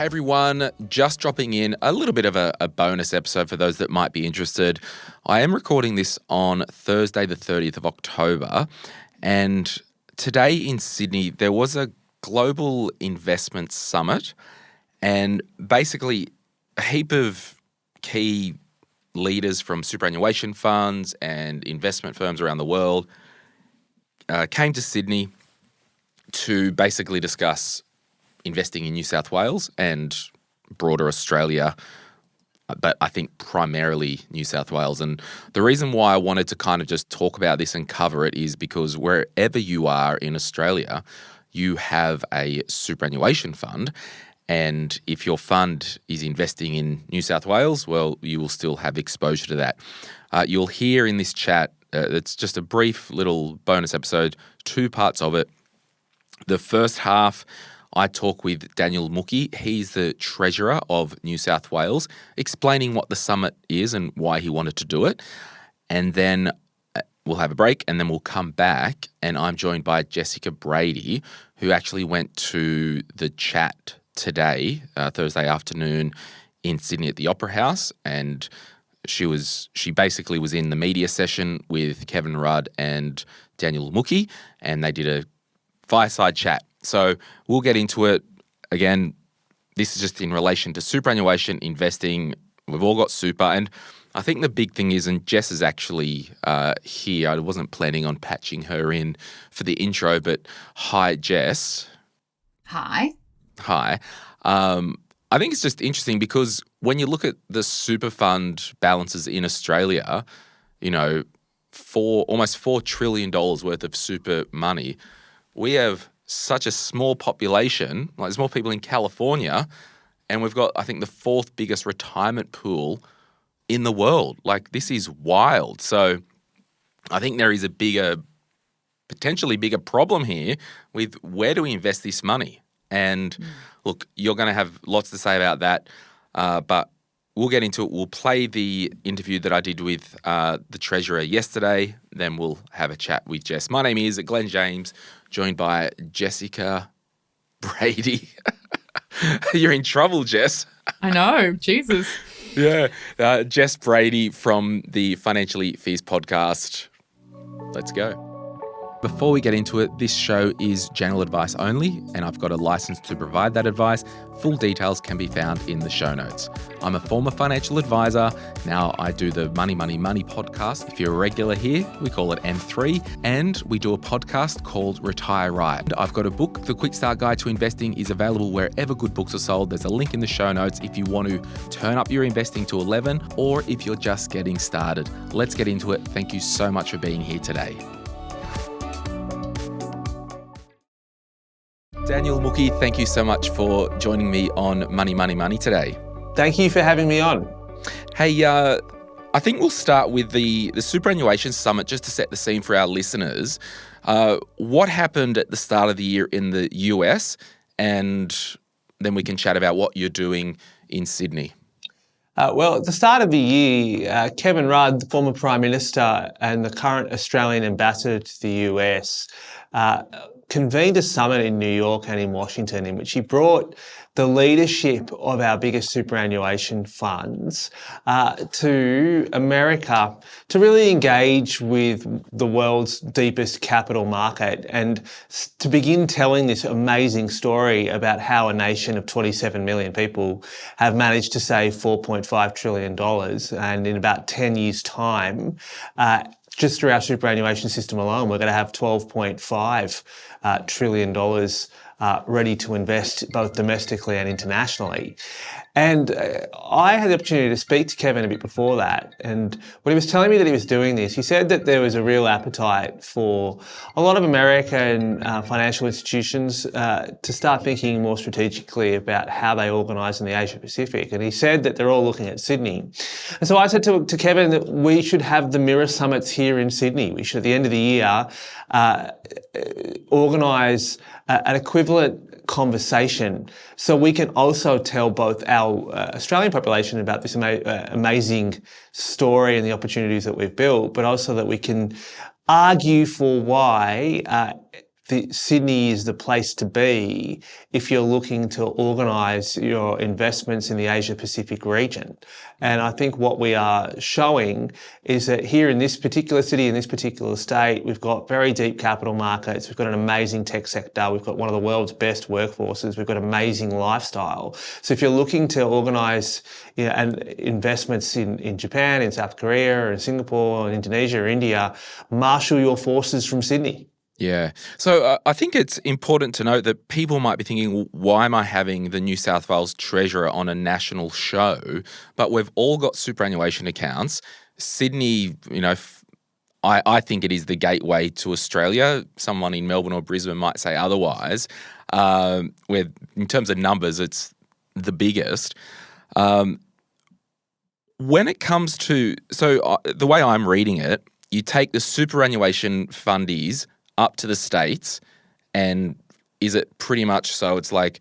Hey everyone, just dropping in a little bit of a bonus episode for those that might be interested. I am recording this on Thursday the 30th of October, and today in Sydney there was a global investment summit, and basically a heap of key leaders from superannuation funds and investment firms around the world came to Sydney to basically discuss investing in New South Wales and broader Australia, but I think primarily New South Wales. And the reason why I wanted to kind of just talk about this and cover it is because wherever you are in Australia, you have a superannuation fund. And if your fund is investing in New South Wales, well, you will still have exposure to that. You'll hear in this chat, it's just a brief little bonus episode, two parts of it. The first half, I talk with Daniel Mookhey. He's the Treasurer of New South Wales, explaining what the summit is and why he wanted to do it. And then we'll have a break and then we'll come back, and I'm joined by Jessica Brady, who actually went to the chat today, Thursday afternoon in Sydney at the Opera House, and she basically was in the media session with Kevin Rudd and Daniel Mookhey, and they did a fireside chat. So we'll get into it. Again, this is just in relation to superannuation investing. We've all got super. And I think the big thing is, and Jess is actually here. I wasn't planning on patching her in for the intro, but hi, Jess. Hi. Hi. I think it's just interesting because when you look at the super fund balances in Australia, you know, for almost $4 trillion worth of super money, we have such a small population. Like, there's more people in California, and we've got, I think, the fourth biggest retirement pool in the world. Like, this is wild. So I think there is a potentially bigger problem here with where do we invest this money? And look, you're going to have lots to say about that, but we'll get into it. We'll play the interview that I did with the Treasurer yesterday. Then we'll have a chat with Jess. My name is Glen James, joined by Jessica Brady. You're in trouble, Jess. I know. Jesus. Yeah. Jess Brady from the Financially Fierce podcast. Let's go. Before we get into it, this show is general advice only, and I've got a license to provide that advice. Full details can be found in the show notes. I'm a former financial advisor. Now I do the Money, Money, Money podcast. If you're a regular here, we call it M3, and we do a podcast called Retire Right. I've got a book, The Quick Start Guide to Investing, is available wherever good books are sold. There's a link in the show notes if you want to turn up your investing to 11, or if you're just getting started. Let's get into it. Thank you so much for being here today. Daniel Mookhey, thank you so much for joining me on Money, Money, Money today. Thank you for having me on. Hey, I think we'll start with the Superannuation Summit just to set the scene for our listeners. What happened at the start of the year in the US, and then we can chat about what you're doing in Sydney. Well, at the start of the year, Kevin Rudd, the former Prime Minister and the current Australian ambassador to the US, convened a summit in New York and in Washington in which he brought the leadership of our biggest superannuation funds to America to really engage with the world's deepest capital market and to begin telling this amazing story about how a nation of 27 million people have managed to save $4.5 trillion, and in about 10 years' time, just through our superannuation system alone, we're going to have $12.5 trillion ready to invest both domestically and internationally. And I had the opportunity to speak to Kevin a bit before that. And when he was telling me that he was doing this, he said that there was a real appetite for a lot of American financial institutions to start thinking more strategically about how they organise in the Asia-Pacific. And he said that they're all looking at Sydney. And so I said to Kevin that we should have the mirror summits here in Sydney. We should, at the end of the year, organise an equivalent conversation so we can also tell both our Australian population about this amazing story and the opportunities that we've built, but also that we can argue for why Sydney is the place to be if you're looking to organise your investments in the Asia-Pacific region. And I think what we are showing is that here in this particular city, in this particular state, we've got very deep capital markets, we've got an amazing tech sector, we've got one of the world's best workforces, we've got amazing lifestyle. So if you're looking to organise and investments in Japan, in South Korea, in Singapore, in Indonesia, or India, marshal your forces from Sydney. Yeah. So I think it's important to note that people might be thinking, well, why am I having the New South Wales Treasurer on a national show? But we've all got superannuation accounts. Sydney, I think it is the gateway to Australia. Someone in Melbourne or Brisbane might say otherwise. Where in terms of numbers, it's the biggest. When it comes to, the way I'm reading it, you take the superannuation fundies up to the States, and is it pretty much so it's like,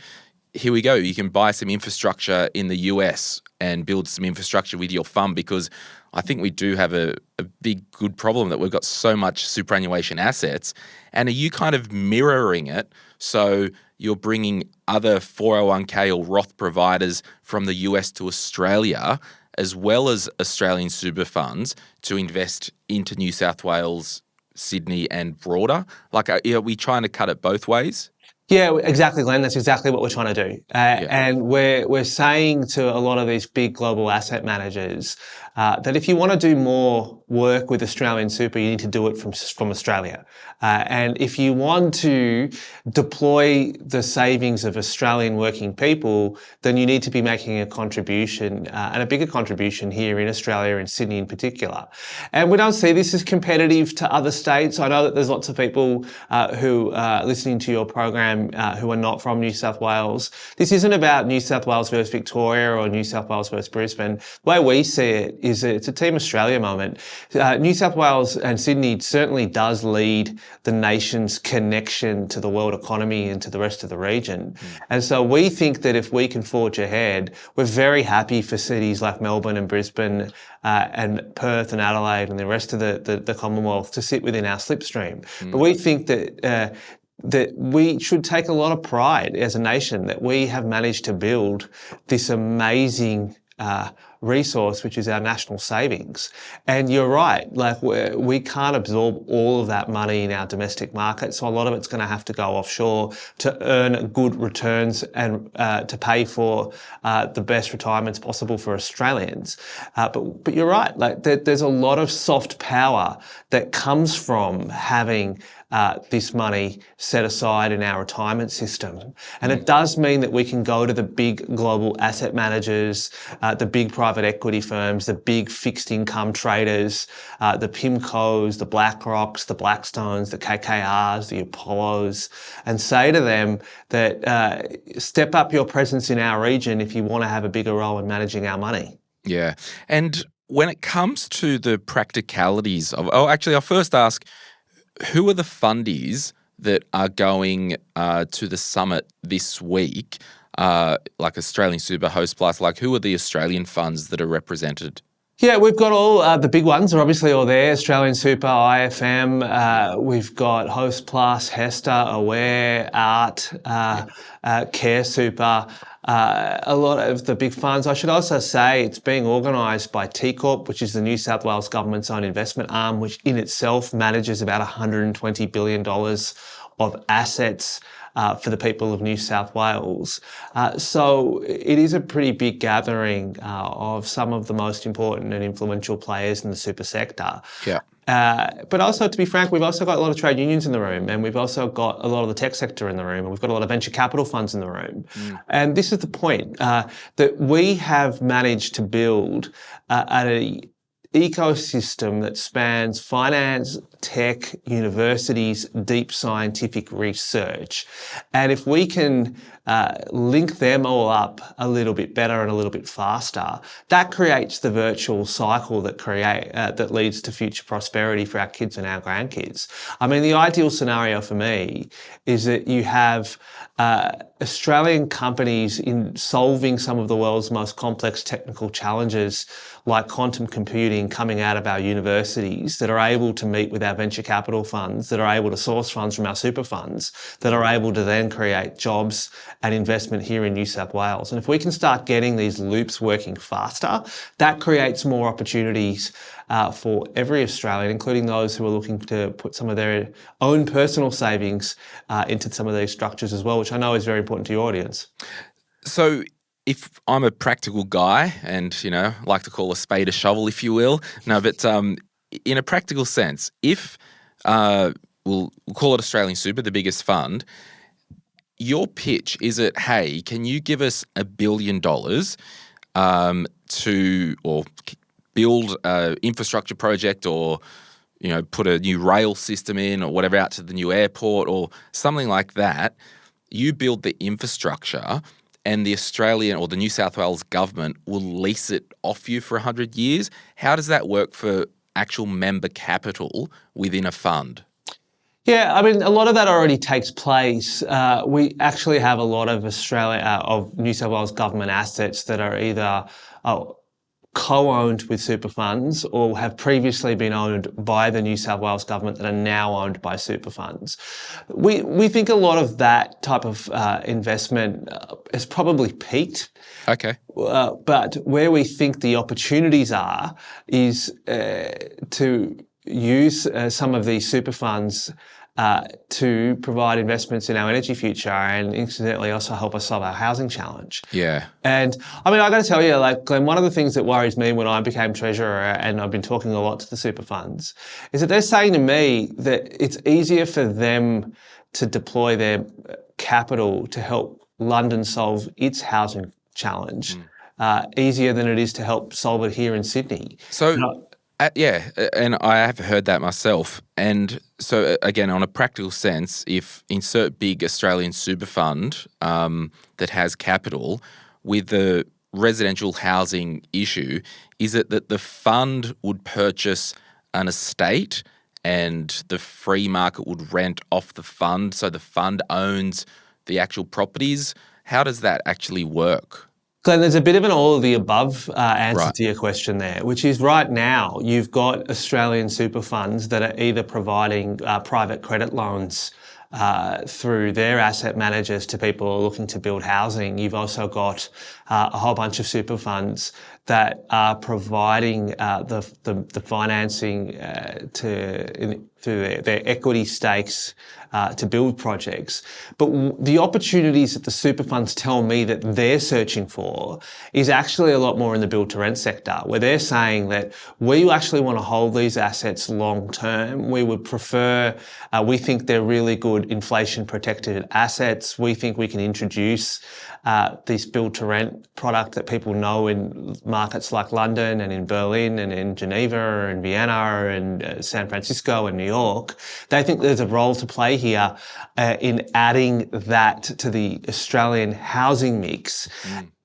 here we go, you can buy some infrastructure in the US and build some infrastructure with your fund, because I think we do have a big, good problem that we've got so much superannuation assets. And are you kind of mirroring it? So you're bringing other 401k or Roth providers from the US to Australia, as well as Australian super funds, to invest into New South Wales, Sydney and broader? Like, are we trying to cut it both ways? Yeah, exactly, Glenn. That's exactly what we're trying to do. And we're saying to a lot of these big global asset managers that if you want to do more work with Australian super, you need to do it from Australia. And if you want to deploy the savings of Australian working people, then you need to be making a contribution, and a bigger contribution here in Australia, in Sydney in particular. And we don't see this as competitive to other states. I know that there's lots of people who are listening to your program who are not from New South Wales. This isn't about New South Wales versus Victoria or New South Wales versus Brisbane. The way we see it is that it's a Team Australia moment. New South Wales and Sydney certainly does lead the nation's connection to the world economy and to the rest of the region. And so we think that if we can forge ahead, we're very happy for cities like Melbourne and Brisbane and Perth and Adelaide and the rest of the Commonwealth to sit within our slipstream. But we think that that we should take a lot of pride as a nation that we have managed to build this amazing resource, which is our national savings. And you're right, like we can't absorb all of that money in our domestic market, so a lot of it's going to have to go offshore to earn good returns and to pay for the best retirements possible for Australians. But you're right, like there's a lot of soft power that comes from having this money set aside in our retirement system. And it does mean that we can go to the big global asset managers, the big private equity firms, the big fixed income traders, the PIMCOs, the BlackRocks, the Blackstones, the KKRs, the Apollos, and say to them that step up your presence in our region if you want to have a bigger role in managing our money. Yeah. And when it comes to the practicalities of, I'll first ask, who are the fundies that are going to the summit this week, like Australian Super, Host Plus? Like, who are the Australian funds that are represented? Yeah, we've got all the big ones are obviously all there. Australian Super, IFM, we've got Host Plus, Hester, Aware, Art, Care Super, a lot of the big funds. I should also say it's being organised by T Corp, which is the New South Wales government's own investment arm, which in itself manages about $120 billion of assets for the people of New South Wales. So it is a pretty big gathering of some of the most important and influential players in the super sector. Yeah. But also, to be frank, we've also got a lot of trade unions in the room, and we've also got a lot of the tech sector in the room, and we've got a lot of venture capital funds in the room. And this is the point, that we have managed to build an ecosystem that spans finance, tech, universities, deep scientific research. And if we can link them all up a little bit better and a little bit faster, that creates the virtual cycle that leads to future prosperity for our kids and our grandkids. I mean, the ideal scenario for me is that you have Australian companies in solving some of the world's most complex technical challenges like quantum computing coming out of our universities that are able to meet with our our venture capital funds that are able to source funds from our super funds that are able to then create jobs and investment here in New South Wales. And if we can start getting these loops working faster, that creates more opportunities for every Australian, including those who are looking to put some of their own personal savings into some of these structures as well, which I know is very important to your audience. So if I'm a practical guy and, like to call a spade a shovel, if you will, but in a practical sense, if we'll call it Australian Super, the biggest fund, your pitch, is it, hey, can you give us $1 billion or build an infrastructure project or, put a new rail system in or whatever out to the new airport or something like that. You build the infrastructure and the Australian or the New South Wales government will lease it off you for 100 years. How does that work for actual member capital within a fund? Yeah, I mean, a lot of that already takes place. We actually have a lot of of New South Wales government assets that are either co-owned with super funds or have previously been owned by the New South Wales government that are now owned by super funds. We think a lot of that type of investment has probably peaked. Okay. But where we think the opportunities are is to use some of these super funds to provide investments in our energy future and incidentally also help us solve our housing challenge. Yeah. And I mean, I got to tell you, Glenn, one of the things that worries me when I became treasurer, and I've been talking a lot to the super funds, is that they're saying to me that it's easier for them to deploy their capital to help London solve its housing challenge easier than it is to help solve it here in Sydney. So, yeah, and I have heard that myself. And so, again, on a practical sense, if insert big Australian super fund that has capital with the residential housing issue, is it that the fund would purchase an estate and the free market would rent off the fund, so the fund owns the actual properties? How does that actually work? Glenn, there's a bit of an all of the above answer Right. to your question there, which is right now you've got Australian super funds that are either providing private credit loans through their asset managers to people who are looking to build housing. You've also got a whole bunch of super funds that are providing the financing through their equity stakes to build projects. But the opportunities that the super funds tell me that they're searching for is actually a lot more in the build to rent sector, where they're saying that we actually want to hold these assets long term. We would prefer, we think they're really good inflation protected assets. We think we can introduce this build to rent product that people know in markets like London and in Berlin and in Geneva and Vienna and San Francisco and New York. They think there's a role to play here in adding that to the Australian housing mix.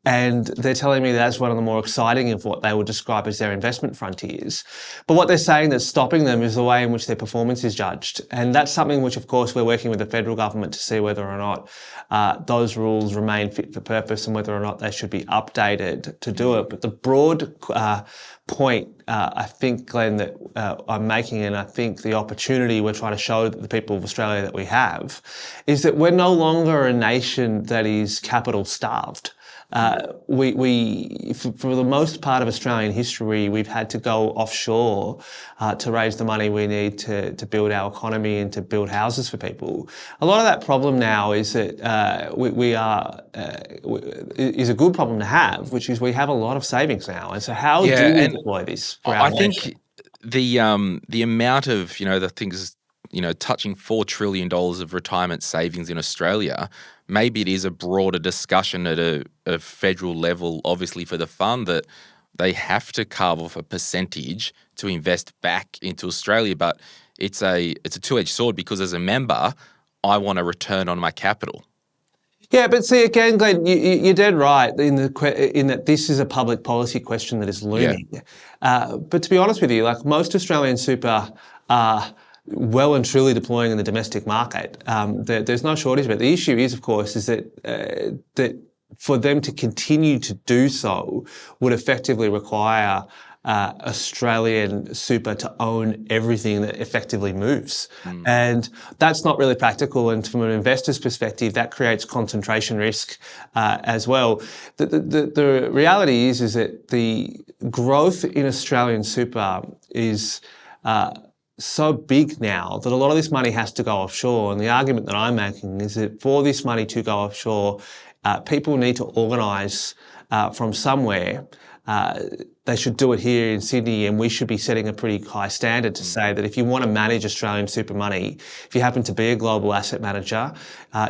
And they're telling me that's one of the more exciting of what they would describe as their investment frontiers. But what they're saying that's stopping them is the way in which their performance is judged. And that's something which, of course, we're working with the federal government to see whether or not those rules remain fit for purpose and whether or not they should be updated to do it. But the broad point, I think, Glenn, that I'm making, and I think the opportunity we're trying to show the people of Australia that we have, is that we're no longer a nation that is capital starved. We for the most part of Australian history, we've had to go offshore to raise the money we need to build our economy and to build houses for people. A lot of that problem now is that is a good problem to have, which is we have a lot of savings now. And so how do we deploy this for our nation? I think the amount of, the things, touching $4 trillion of retirement savings in Australia, maybe it is a broader discussion at a federal level, obviously for the fund, that they have to carve off a percentage to invest back into Australia. But it's a two-edged sword, because as a member, I want a return on my capital. Yeah, but see, again, Glenn, you're dead right in that this is a public policy question that is looming. Yeah. But to be honest with you, like most Australian super are well and truly deploying in the domestic market. There's no shortage of it. The issue is, of course, is that for them to continue to do so would effectively require Australian super to own everything that effectively moves. And that's not really practical. And from an investor's perspective, that creates concentration risk as well. The reality is that the growth in Australian super is so big now that a lot of this money has to go offshore. And the argument that I'm making is that for this money to go offshore, people need to organise from somewhere. They should do it here in Sydney, and we should be setting a pretty high standard to say that if you want to manage Australian super money, if you happen to be a global asset manager,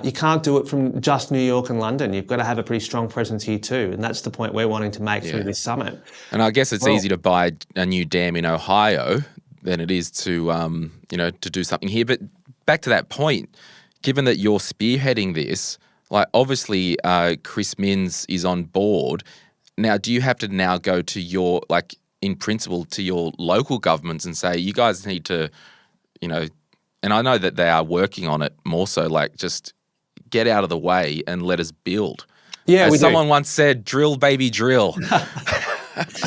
you can't do it from just New York and London. You've got to have a pretty strong presence here too, and that's the point we're wanting to make through this summit. And I guess it's easy to buy a new dam in Ohio than it is to to do something here. But back to that point, given that you're spearheading this, like obviously Chris Minns is on board. Now, do you have to now go to your, like in principle, to your local governments and say, you guys need to, and I know that they are working on it more so, like just get out of the way and let us build. Yeah, as someone once said, drill, baby, drill.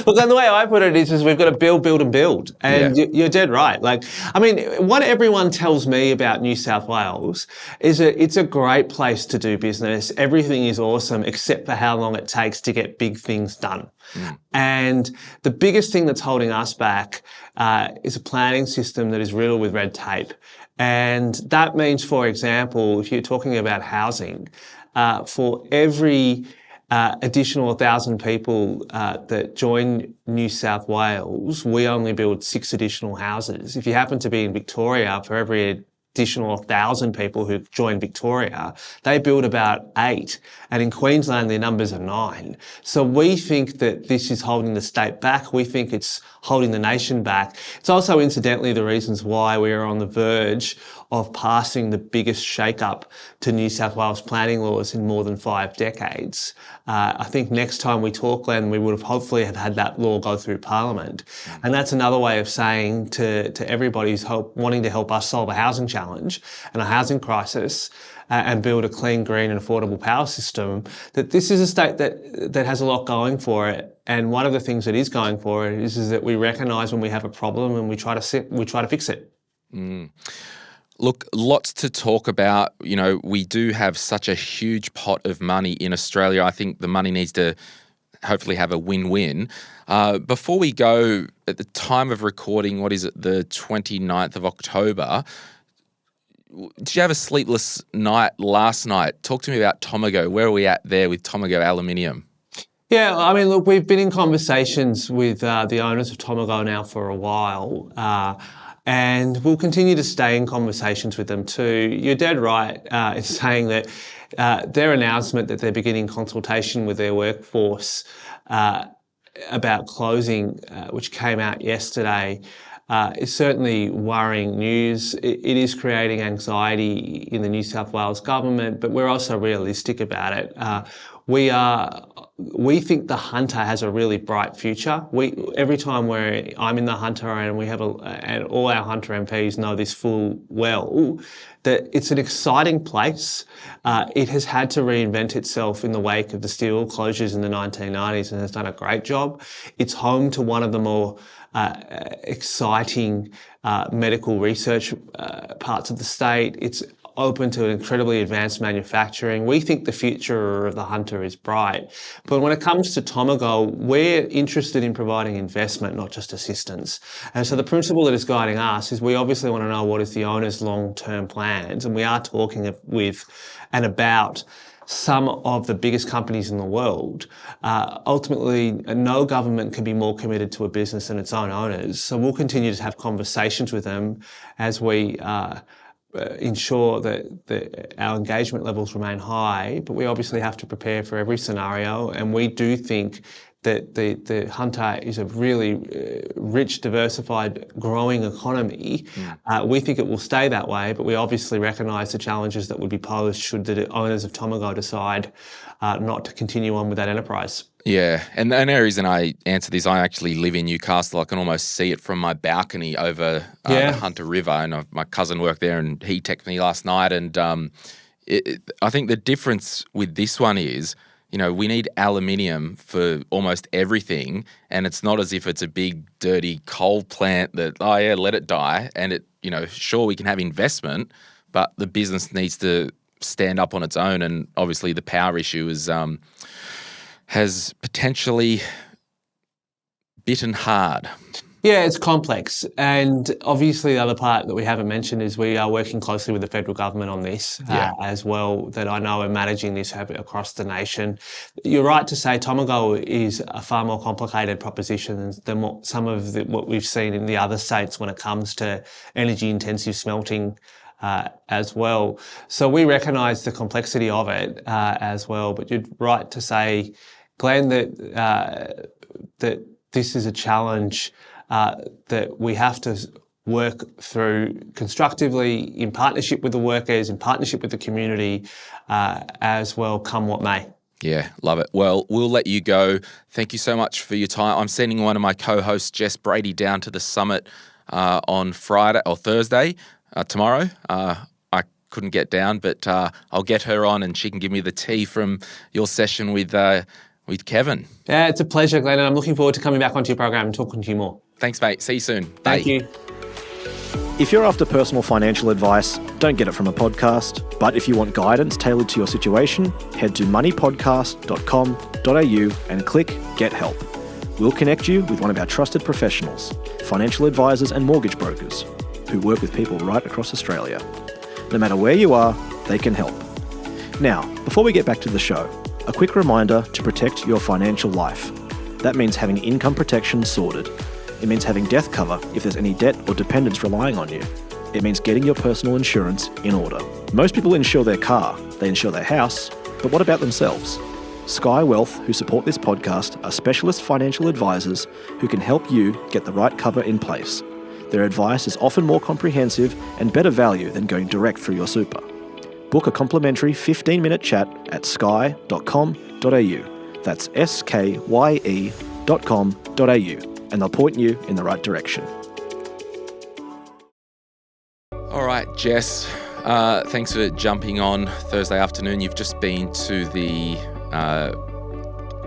Look, and the way I put it is we've got to build, build and build. And you're dead right. Like, I mean, what everyone tells me about New South Wales is that it's a great place to do business. Everything is awesome except for how long it takes to get big things done. And the biggest thing that's holding us back is a planning system that is riddled with red tape. And that means, for example, if you're talking about housing, for every additional 1,000 people that join New South Wales, we only build 6 additional houses. If you happen to be in Victoria, for every additional 1,000 people who join Victoria, they build about 8. And in Queensland, their numbers are 9. So we think that this is holding the state back. We think it's holding the nation back. It's also incidentally the reasons why we are on the verge of passing the biggest shake-up to New South Wales planning laws in more than 5 decades. I think next time we talk, Glenn, we would have hopefully have had that law go through Parliament. And that's another way of saying to everybody who's wanting to help us solve a housing challenge and a housing crisis and build a clean, green and affordable power system, that this is a state that has a lot going for it. And one of the things that is going for it is that we recognise when we have a problem and we try to fix it. Look, lots to talk about. We do have such a huge pot of money in Australia. I think the money needs to hopefully have a win-win. Before we go, at the time of recording, what is it, the 29th of October, did you have a sleepless night last night? Talk to me about Tomago. Where are we at there with Tomago Aluminium? Yeah, I mean, look, we've been in conversations with the owners of Tomago now for a while. And we'll continue to stay in conversations with them too. You're dead right in saying that their announcement that they're beginning consultation with their workforce about closing, which came out yesterday, is certainly worrying news. It is creating anxiety in the New South Wales government, but we're also realistic about it. We think the Hunter has a really bright future. Every time I'm in the Hunter and and all our Hunter MPs know this full well, that it's an exciting place. It has had to reinvent itself in the wake of the steel closures in the 1990s and has done a great job. It's home to one of the more exciting medical research parts of the state. It's open to incredibly advanced manufacturing. We think the future of the Hunter is bright. But when it comes to Tomago, we're interested in providing investment, not just assistance. And so the principle that is guiding us is we obviously want to know what is the owner's long-term plans. And we are talking with and about some of the biggest companies in the world. Ultimately, no government can be more committed to a business than its own owners. So we'll continue to have conversations with them as we ensure that our engagement levels remain high, but we obviously have to prepare for every scenario. And we do think that the Hunter is a really rich, diversified, growing economy. We think it will stay that way, but we obviously recognise the challenges that would be posed should the owners of Tomago decide not to continue on with that enterprise. Yeah, and the only reason I answer this, I actually live in Newcastle. I can almost see it from my balcony over the Hunter River, and my cousin worked there, and he texted me last night. And I think the difference with this one is we need aluminium for almost everything, and it's not as if it's a big, dirty coal plant that, let it die. And it, sure, we can have investment, but the business needs to stand up on its own. And obviously the power issue has potentially bitten hard. Yeah, it's complex. And obviously the other part that we haven't mentioned is we are working closely with the federal government on this as well, that I know are managing this across the nation. You're right to say Tomago is a far more complicated proposition than what we've seen in the other states when it comes to energy-intensive smelting as well. So we recognise the complexity of it as well. But you're right to say, Glenn, that this is a challenge that we have to work through constructively in partnership with the workers, in partnership with the community as well, come what may. Yeah, love it. Well, we'll let you go. Thank you so much for your time. I'm sending one of my co-hosts, Jess Brady, down to the summit on Friday or Thursday, tomorrow. I couldn't get down, but I'll get her on and she can give me the tea from your session with Kevin. Yeah, it's a pleasure, Glenn, and I'm looking forward to coming back onto your program and talking to you more. Thanks, mate. See you soon. Thank you. If you're after personal financial advice, don't get it from a podcast. But if you want guidance tailored to your situation, head to moneypodcast.com.au and click Get Help. We'll connect you with one of our trusted professionals, financial advisors and mortgage brokers, who work with people right across Australia. No matter where you are, they can help. Now, before we get back to the show, a quick reminder to protect your financial life. That means having income protection sorted. It means having death cover if there's any debt or dependents relying on you. It means getting your personal insurance in order. Most people insure their car, they insure their house, but what about themselves? Sky Wealth, who support this podcast, are specialist financial advisors who can help you get the right cover in place. Their advice is often more comprehensive and better value than going direct through your super. Book a complimentary 15-minute chat at sky.com.au. That's skye.com.au. And they'll point you in the right direction. All right, Jess, thanks for jumping on Thursday afternoon. You've just been to the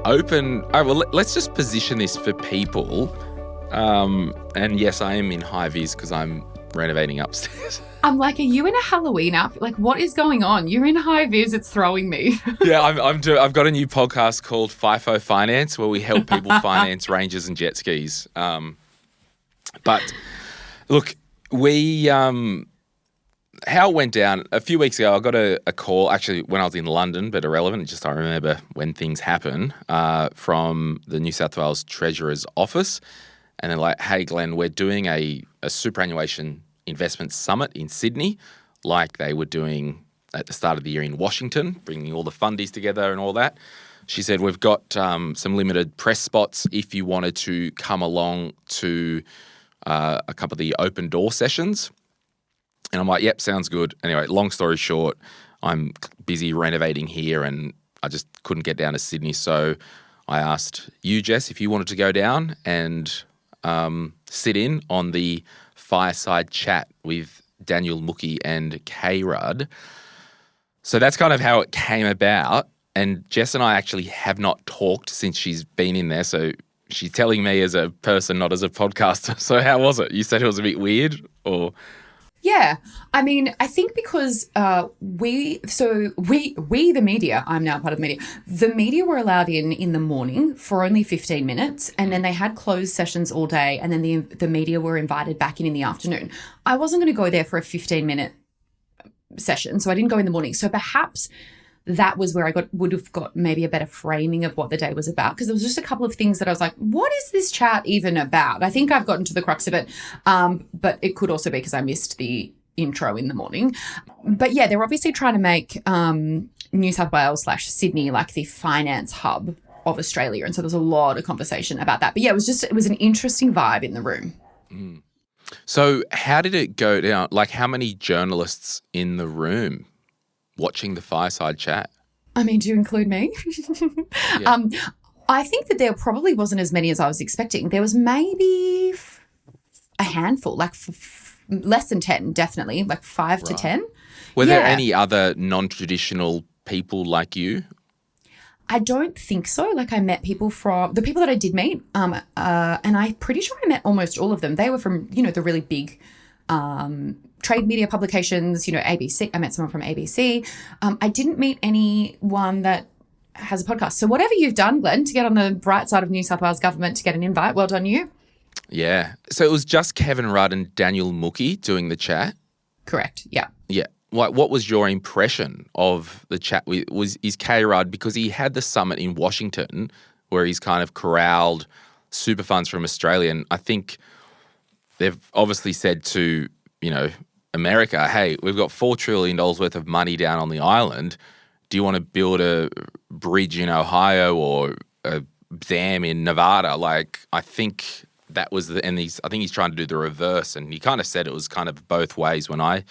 open... let's just position this for people. And yes, I am in high vis because I'm renovating upstairs. I'm like, are you in a Halloween outfit? Like, what is going on? You're in high vis. It's throwing me. Yeah, I've got a new podcast called FIFO Finance where we help people finance Rangers and jet skis. But look, how it went down a few weeks ago, I got a call, actually when I was in London, but irrelevant, just I remember when things happen, from the New South Wales Treasurer's office. And they're like, hey, Glenn, we're doing a superannuation investment summit in Sydney, like they were doing at the start of the year in Washington, bringing all the fundies together and all that. She said, we've got some limited press spots if you wanted to come along to a couple of the open door sessions. And I'm like, yep, sounds good. Anyway, long story short, I'm busy renovating here and I just couldn't get down to Sydney. So I asked you, Jess, if you wanted to go down and sit in on the fireside chat with Daniel Mookhey and Kevin Rudd. So that's kind of how it came about. And Jess and I actually have not talked since she's been in there. So she's telling me as a person, not as a podcaster. So how was it? You said it was a bit weird, or? Yeah. I mean, I think because we, the media, I'm now part of the media were allowed in the morning for only 15 minutes, and then they had closed sessions all day, and then the media were invited back in the afternoon. I wasn't going to go there for a 15-minute session, so I didn't go in the morning. So perhaps that was where I would have got maybe a better framing of what the day was about, because there was just a couple of things that I was like, what is this chat even about? I think I've gotten to the crux of it, but it could also be because I missed the intro in the morning. But yeah, they're obviously trying to make New South Wales / Sydney like the finance hub of Australia, and so there's a lot of conversation about that. But yeah, it was an interesting vibe in the room. Mm. So how did it go down? Like, how many journalists in the room watching the fireside chat? I mean, do you include me? Yeah. I think that there probably wasn't as many as I was expecting. There was maybe a handful, like less than 10, definitely, like 5 to 10. Were there any other non-traditional people like you? I don't think so. Like I met people from the people that I did meet, and I'm pretty sure I met almost all of them. They were from, the really big trade media publications, ABC. I met someone from ABC. I didn't meet anyone that has a podcast. So whatever you've done, Glenn, to get on the bright side of New South Wales government to get an invite, well done you. Yeah. So it was just Kevin Rudd and Daniel Mookhey doing the chat? Correct, yeah. Yeah. What was your impression of the chat? Is K. Rudd, because he had the summit in Washington where he's kind of corralled super funds from Australia, and I think they've obviously said to, America, hey, we've got $4 trillion worth of money down on the island. Do you want to build a bridge in Ohio or a dam in Nevada? Like, I think that was I think he's trying to do the reverse, and he kind of said it was kind of both ways when I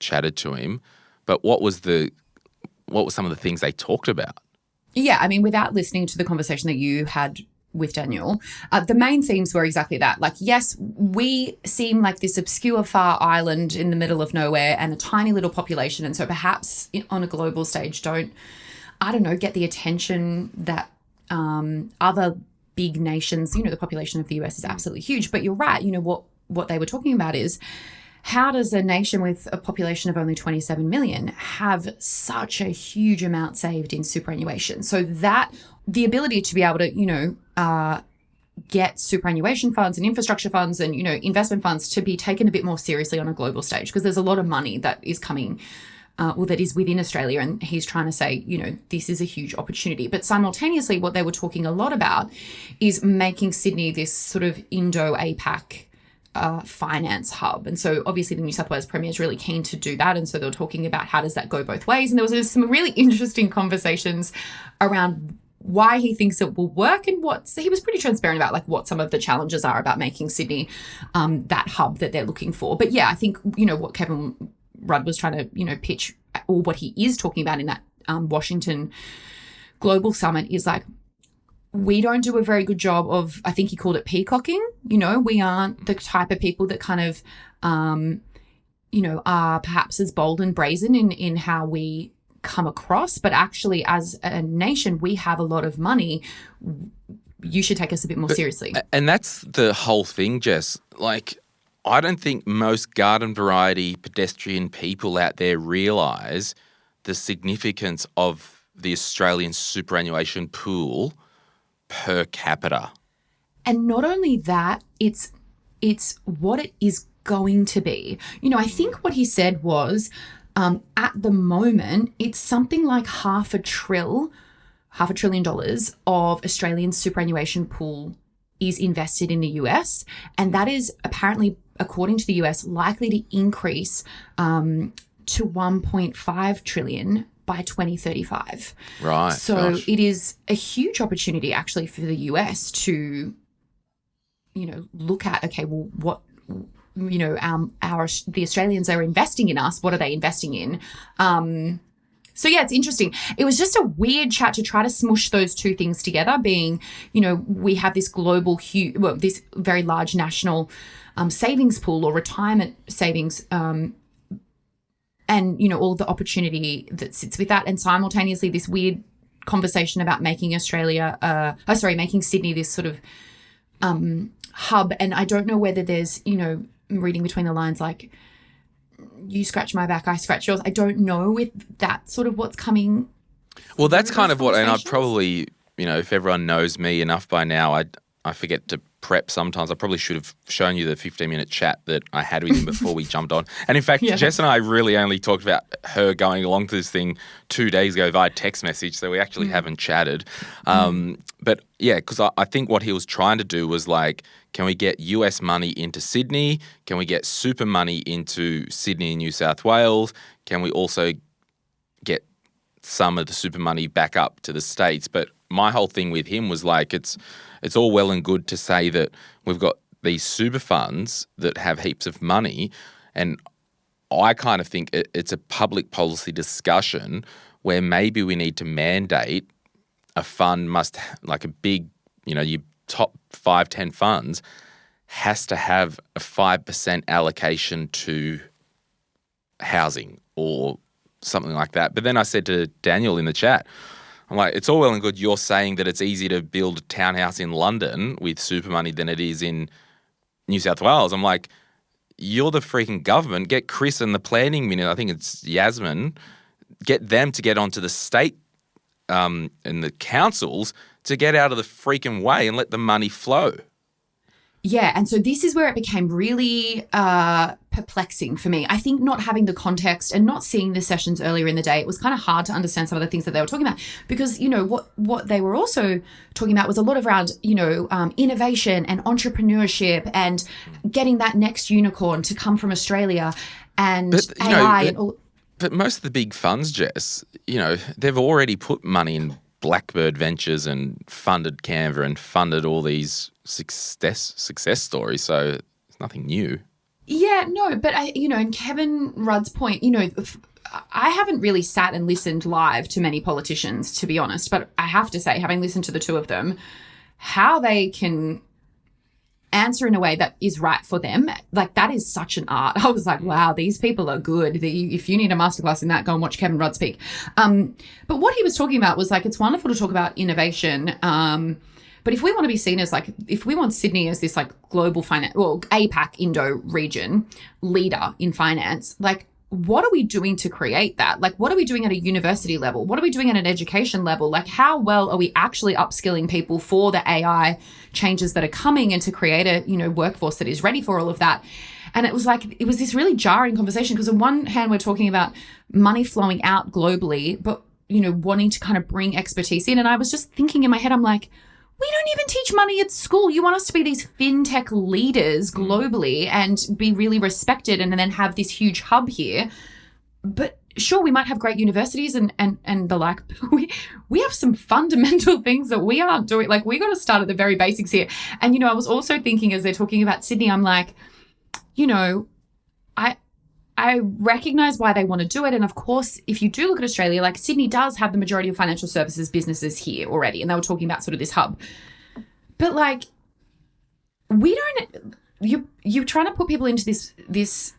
chatted to him. But what were some of the things they talked about? Yeah, I mean, without listening to the conversation that you had with Daniel, the main themes were exactly that. Like, yes, we seem like this obscure far island in the middle of nowhere and a tiny little population, and so perhaps on a global stage don't get the attention that other big nations, the population of the US is absolutely huge. But you're right, what they were talking about is, how does a nation with a population of only 27 million have such a huge amount saved in superannuation? So that the ability to be able to, get superannuation funds and infrastructure funds and, investment funds to be taken a bit more seriously on a global stage, because there's a lot of money that is coming, that is within Australia. And he's trying to say, this is a huge opportunity. But simultaneously, what they were talking a lot about is making Sydney this sort of Indo-APAC finance hub. And so obviously the New South Wales Premier is really keen to do that. And so they were talking about how does that go both ways. And there was some really interesting conversations around why he thinks it will work and he was pretty transparent about like what some of the challenges are about making Sydney that hub that they're looking for. But yeah, I think, what Kevin Rudd was trying to, pitch, or what he is talking about in that Washington Global Summit is like, we don't do a very good job of, I think he called it peacocking. We aren't the type of people that kind of, are perhaps as bold and brazen in how we come across. But actually, as a nation, we have a lot of money. You should take us a bit more seriously. And that's the whole thing, Jess. Like, I don't think most garden variety pedestrian people out there realise the significance of the Australian superannuation pool per capita. And not only that, it's what it is going to be. I think what he said was, at the moment, it's something like $500 billion of Australian superannuation pool is invested in the US. And that is apparently, according to the US, likely to increase to 1.5 trillion by 2035. Right. So gosh. It is a huge opportunity actually for the US to, look at, okay, well, what, the Australians are investing in us. What are they investing in? So yeah, it's interesting. It was just a weird chat to try to smush those two things together, being, we have this global, this very large national savings pool or retirement savings, and, all the opportunity that sits with that. And simultaneously, this weird conversation about making making Sydney this sort of hub. And I don't know whether there's, reading between the lines, like, you scratch my back, I scratch yours. I don't know if that's sort of what's coming. Well, that's kind of what, and I probably, if everyone knows me enough by now, I forget to prep sometimes. I probably should have shown you the 15-minute chat that I had with him before we jumped on. And in fact, Jess and I really only talked about her going along to this thing 2 days ago via text message, so we actually haven't chatted. But yeah, because I think what he was trying to do was like, can we get US money into Sydney? Can we get super money into Sydney and New South Wales? Can we also get some of the super money back up to the States? But my whole thing with him was like, it's all well and good to say that we've got these super funds that have heaps of money, and I kind of think it's a public policy discussion where maybe we need to mandate a fund like a big, your top 5-10 funds has to have a 5% allocation to housing or something like that. But then I said to Daniel in the chat, I'm like, it's all well and good you're saying that it's easier to build a townhouse in London with super money than it is in New South Wales. I'm like, you're the freaking government. Get Chris and the planning minister, I think it's Yasmin, get them to get onto the state and the councils to get out of the freaking way and let the money flow. Yeah, and so this is where it became really perplexing for me. I think not having the context and not seeing the sessions earlier in the day, it was kind of hard to understand some of the things that they were talking about because, what they were also talking about was a lot around, innovation and entrepreneurship and getting that next unicorn to come from Australia and AI and all. But most of the big funds, Jess, they've already put money in Blackbird Ventures and funded Canva and funded all these success stories. So it's nothing new. Yeah, no, but and Kevin Rudd's point, I haven't really sat and listened live to many politicians, to be honest, but I have to say, having listened to the two of them, how they can answer in a way that is right for them, like that is such an art. I was like, wow, these people are good. If you need a masterclass in that, go and watch Kevin Rudd speak. But what he was talking about was like, it's wonderful to talk about innovation, but if we want to be seen as if we want Sydney as this global finance, APAC Indo region leader in finance, what are we doing to create that? What are we doing at a university level? What are we doing at an education level? How well are we actually upskilling people for the AI changes that are coming and to create a, workforce that is ready for all of that? And it was this really jarring conversation because on one hand, we're talking about money flowing out globally, but, wanting to kind of bring expertise in. And I was just thinking in my head, I'm like, we don't even teach money at school. You want us to be these fintech leaders globally and be really respected and then have this huge hub here. But sure, we might have great universities and the like. We have some fundamental things that we aren't doing. We got to start at the very basics here. And, I was also thinking as they're talking about Sydney, I'm like, I recognize why they want to do it. And of course, if you do look at Australia, Sydney does have the majority of financial services businesses here already. And they were talking about sort of this hub. But we don't, you're trying to put people into this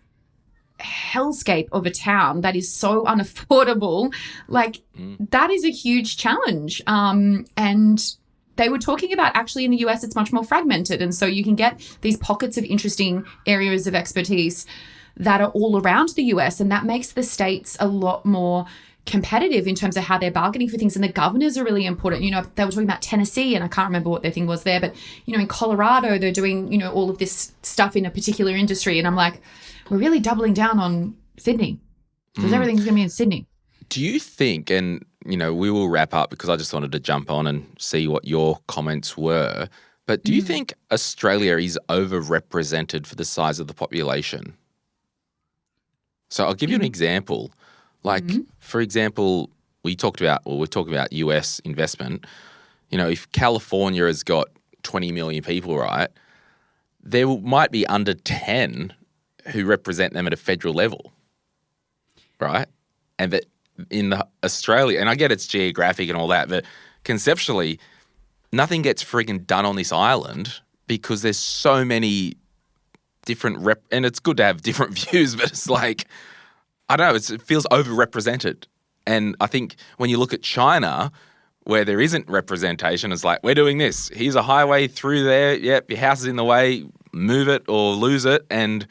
hellscape of a town that is so unaffordable. That is a huge challenge. And they were talking about actually in the US, it's much more fragmented. And so you can get these pockets of interesting areas of expertise that are all around the US, and that makes the states a lot more competitive in terms of how they're bargaining for things. And the governors are really important. They were talking about Tennessee, and I can't remember what their thing was there, but, in Colorado, they're doing, all of this stuff in a particular industry. And I'm like, we're really doubling down on Sydney because everything's going to be in Sydney. Do you think, and, we will wrap up because I just wanted to jump on and see what your comments were, but do you think Australia is overrepresented for the size of the population? So I'll give you an example. For example, we're talking about US investment. If California has got 20 million people, right, there might be under 10 who represent them at a federal level, right? And that in Australia, and I get it's geographic and all that, but conceptually, nothing gets friggin' done on this island because there's so many different and it's good to have different views, but it's I don't know, it feels overrepresented. And I think when you look at China, where there isn't representation, it's we're doing this. Here's a highway through there. Yep, your house is in the way. Move it or lose it. And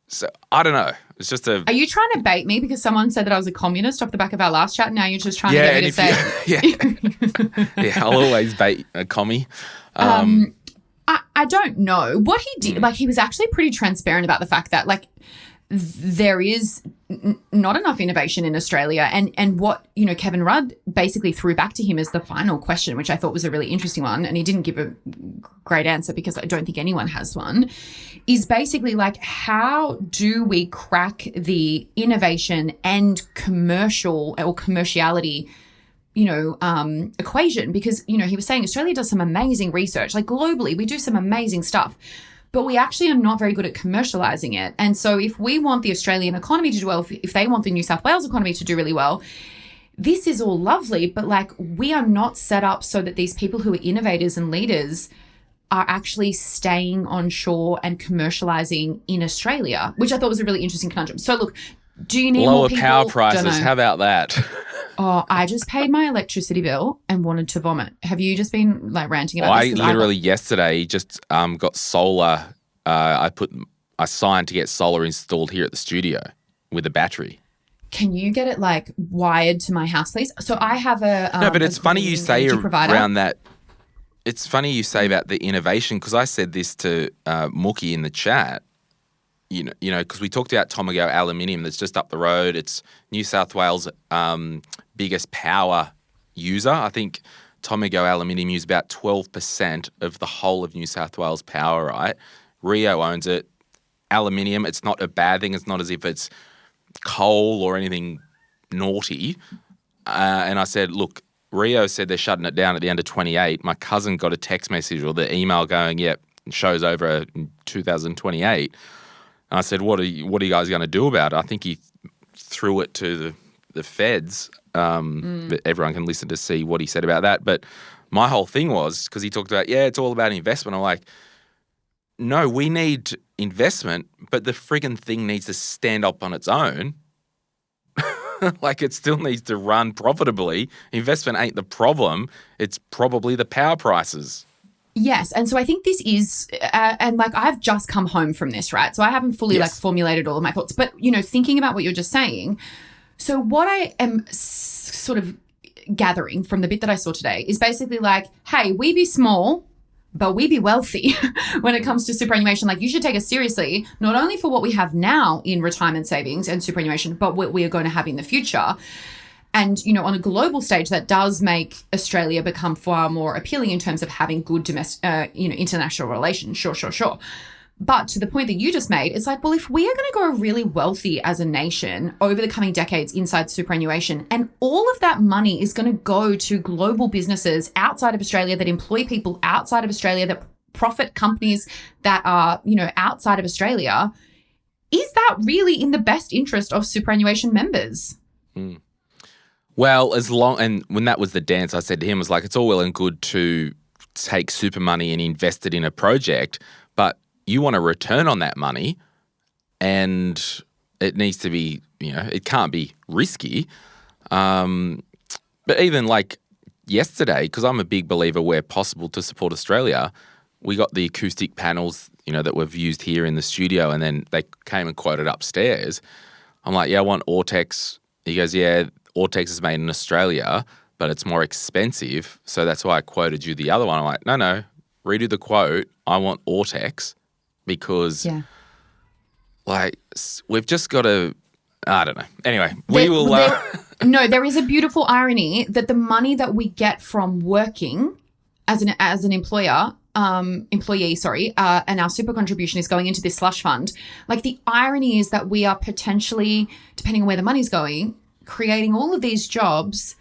so I don't know. It's just Are you trying to bait me because someone said that I was a communist off the back of our last chat? And now you're just trying to get me to say. Yeah, I'll always bait a commie. I don't know what he did. He was actually pretty transparent about the fact that there is not enough innovation in Australia. And what, Kevin Rudd basically threw back to him as the final question, which I thought was a really interesting one, and he didn't give a great answer because I don't think anyone has one, is basically how do we crack the innovation and commercial or commerciality equation? Because, he was saying Australia does some amazing research. Globally, we do some amazing stuff, but we actually are not very good at commercializing it. And so if we want the Australian economy to do well, if they want the New South Wales economy to do really well, this is all lovely, but we are not set up so that these people who are innovators and leaders are actually staying on shore and commercializing in Australia, which I thought was a really interesting conundrum. So look, do you need lower more people? power prices? How about that? Oh, I just paid my electricity bill and wanted to vomit. Have you just been like ranting about I this? literally yesterday just got solar. I signed to get solar installed here at the studio with a battery. Can you get it like wired to my house, please? So I have a no, but it's funny you say provider. around that. It's funny you say about the innovation because I said this to Mookhey in the chat. You know, because we talked about Tomago Aluminium that's just up the road. It's New South Wales' biggest power user. I think Tomago Aluminium use about 12% of the whole of New South Wales power, right? Rio owns it. Aluminium, it's not a bad thing. It's not as if it's coal or anything naughty. And I said, look, Rio said they're shutting it down at the end of 28. My cousin got a text message or the email going, yep, show's over in 2028. And I said, what are you guys going to do about it? I think he threw it to the feds. But everyone can listen to see what he said about that. But my whole thing was, because he talked about, it's all about investment. I'm like, no, we need investment, but the friggin' thing needs to stand up on its own. Like it still needs to run profitably. Investment ain't the problem. It's probably the power prices. Yes. And so I think this is, and like I've just come home from this, right? So I haven't fully like formulated all of my thoughts, but thinking about what you're just saying. So what I am sort of gathering from the bit that I saw today is basically like, hey, we be small, but we be wealthy when it comes to superannuation. Like you should take us seriously, not only for what we have now in retirement savings and superannuation, but what we are going to have in the future. And, on a global stage, that does make Australia become far more appealing in terms of having good international relations. Sure. But to the point that you just made, it's like, well, if we are going to grow really wealthy as a nation over the coming decades inside superannuation, and all of that money is going to go to global businesses outside of Australia that employ people outside of Australia, that profit companies that are, outside of Australia, is that really in the best interest of superannuation members? Well, and when that was the dance, I said to him, was like, it's all well and good to take super money and invest it in a project, but you want a return on that money, and it needs to be, it can't be risky. But even like yesterday, because I'm a big believer where possible to support Australia, we got the acoustic panels, that we've used here in the studio, and then they came and quoted upstairs. I'm like, I want Ortex. He goes, Ortex is made in Australia, but it's more expensive. So that's why I quoted you the other one. I'm like, no, redo the quote. I want Ortex. Because, we've just got to, I don't know. Anyway, we will. There is a beautiful irony that the money that we get from working as an employee, and our super contribution is going into this slush fund. Like the irony is that we are potentially, depending on where the money's going, creating all of these jobs.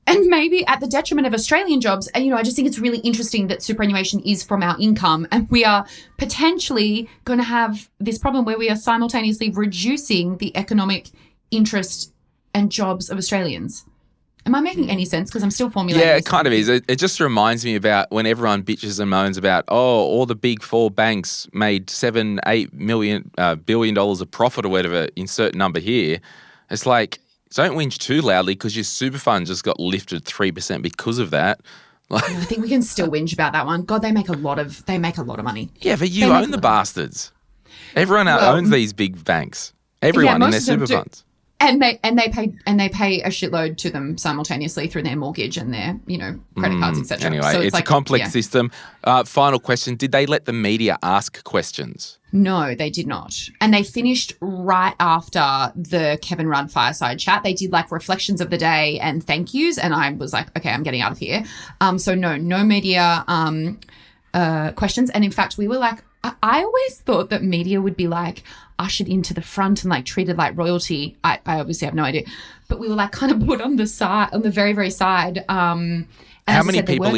And maybe at the detriment of Australian jobs. And, I just think it's really interesting that superannuation is from our income, and we are potentially going to have this problem where we are simultaneously reducing the economic interest and jobs of Australians. Am I making any sense? Because I'm still formulating. Yeah, it kind of is. It just reminds me about when everyone bitches and moans about, all the big four banks made $7-8 billion of profit or whatever, insert number here. It's like, don't whinge too loudly because your super fund just got lifted 3% because of that. I think we can still whinge about that one. God, they make a lot of money. Yeah, but you own the bastards. Everyone owns these big banks. Everyone in their super funds. And they pay a shitload to them simultaneously through their mortgage and their, credit cards, etc. Anyway, so it's a complex system. Final question. Did they let the media ask questions? No, they did not. And they finished right after the Kevin Rudd fireside chat. They did like reflections of the day and thank yous. And I was like, okay, I'm getting out of here. So no media questions. And in fact, we were like, I always thought that media would be like ushered into the front and like treated like royalty. I obviously have no idea, but we were like kind of put on the side, on the very, very side. And how many people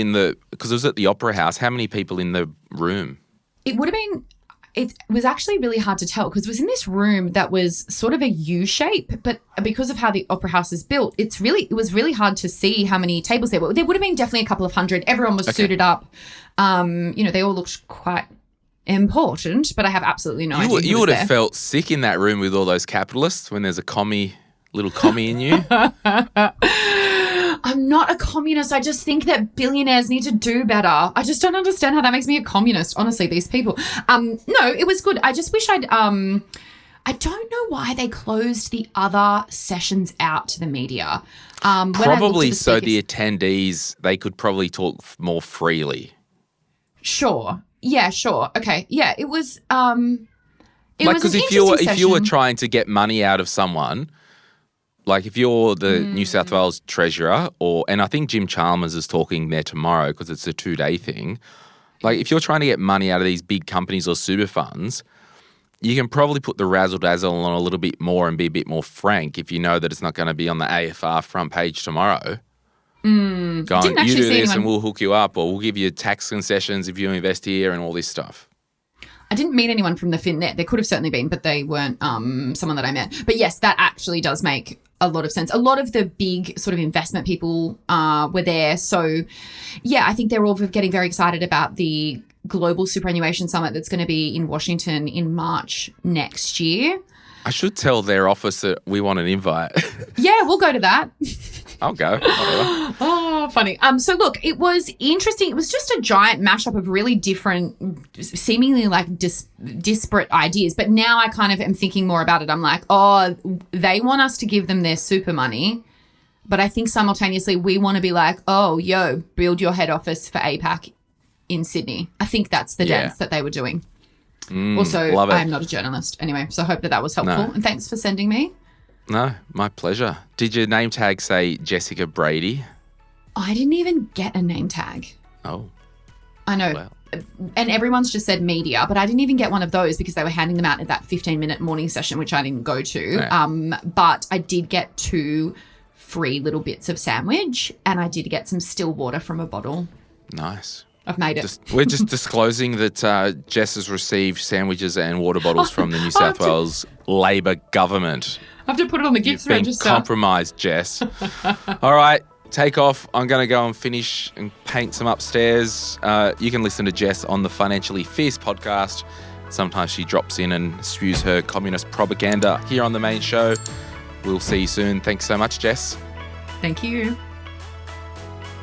because it was at the Opera House, how many people in the room? It would have been, it was actually really hard to tell because it was in this room that was sort of a U shape, but because of how the Opera House is built, it was really hard to see how many tables there were. There would have been definitely a couple of hundred. Everyone was suited up. They all looked quite important, but I have absolutely no idea. You would have felt sick in that room with all those capitalists when there's a commie Little commie in you? I'm not a communist. I just think that billionaires need to do better. I just don't understand how that makes me a communist. Honestly, these people. No, it was good. I just wish I don't know why they closed the other sessions out to the media. Probably so the attendees, they could probably talk more freely. Sure. Yeah, sure. Okay. Yeah, it was because if you were trying to get money out of someone, like if you're the New South Wales Treasurer, and I think Jim Chalmers is talking there tomorrow because it's a 2-day thing. Like if you're trying to get money out of these big companies or super funds, you can probably put the razzle-dazzle on a little bit more and be a bit more frank if you know that it's not going to be on the AFR front page tomorrow. Going, you do this and we'll hook you up, or we'll give you tax concessions if you invest here and all this stuff. I didn't meet anyone from the FinNet. There could have certainly been, but they weren't someone that I met. But yes, that actually does make a lot of sense. A lot of the big sort of investment people were there. So, yeah, I think they're all getting very excited about the Global Superannuation Summit that's going to be in Washington in March next year. I should tell their office that we want an invite. Yeah, we'll go to that. I'll go. Oh, funny. So look, it was interesting. It was just a giant mashup of really different, seemingly like disparate ideas. But now I kind of am thinking more about it. I'm like, oh, they want us to give them their super money. But I think simultaneously we want to be like, oh, yo, build your head office for APAC in Sydney. I think that's the dance that they were doing. Also, I'm not a journalist anyway, so I hope that was helpful. No. And thanks for sending me. No, my pleasure. Did your name tag say Jessica Brady? I didn't even get a name tag. Oh. I know. Well. And everyone's just said media, but I didn't even get one of those because they were handing them out at that 15-minute morning session, which I didn't go to. Yeah. But I did get 2 free little bits of sandwich, and I did get some still water from a bottle. Nice. I've made it. We're just disclosing that Jess has received sandwiches and water bottles from the New South Wales Labor government. I have to put it on the gifts register. Compromised, Jess. All right, take off. I'm going to go and finish and paint some upstairs. You can listen to Jess on the Financially Fierce podcast. Sometimes she drops in and spews her communist propaganda here on the main show. We'll see you soon. Thanks so much, Jess. Thank you.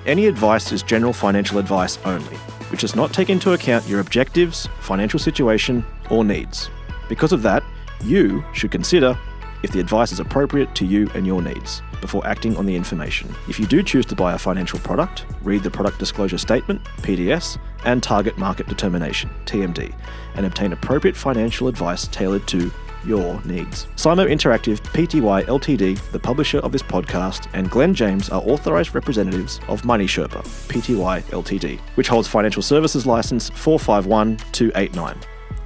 Any advice is general financial advice only, which does not take into account your objectives, financial situation, or needs. Because of that, you should consider if the advice is appropriate to you and your needs before acting on the information. If you do choose to buy a financial product, read the Product Disclosure Statement, PDS, and Target Market Determination, TMD, and obtain appropriate financial advice tailored to your needs. Simo Interactive Pty Ltd, the publisher of this podcast, and Glen James are authorised representatives of Money Sherpa Pty Ltd, which holds financial services licence 451289.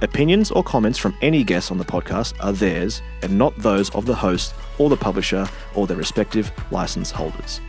Opinions or comments from any guests on the podcast are theirs and not those of the host or the publisher or their respective licence holders.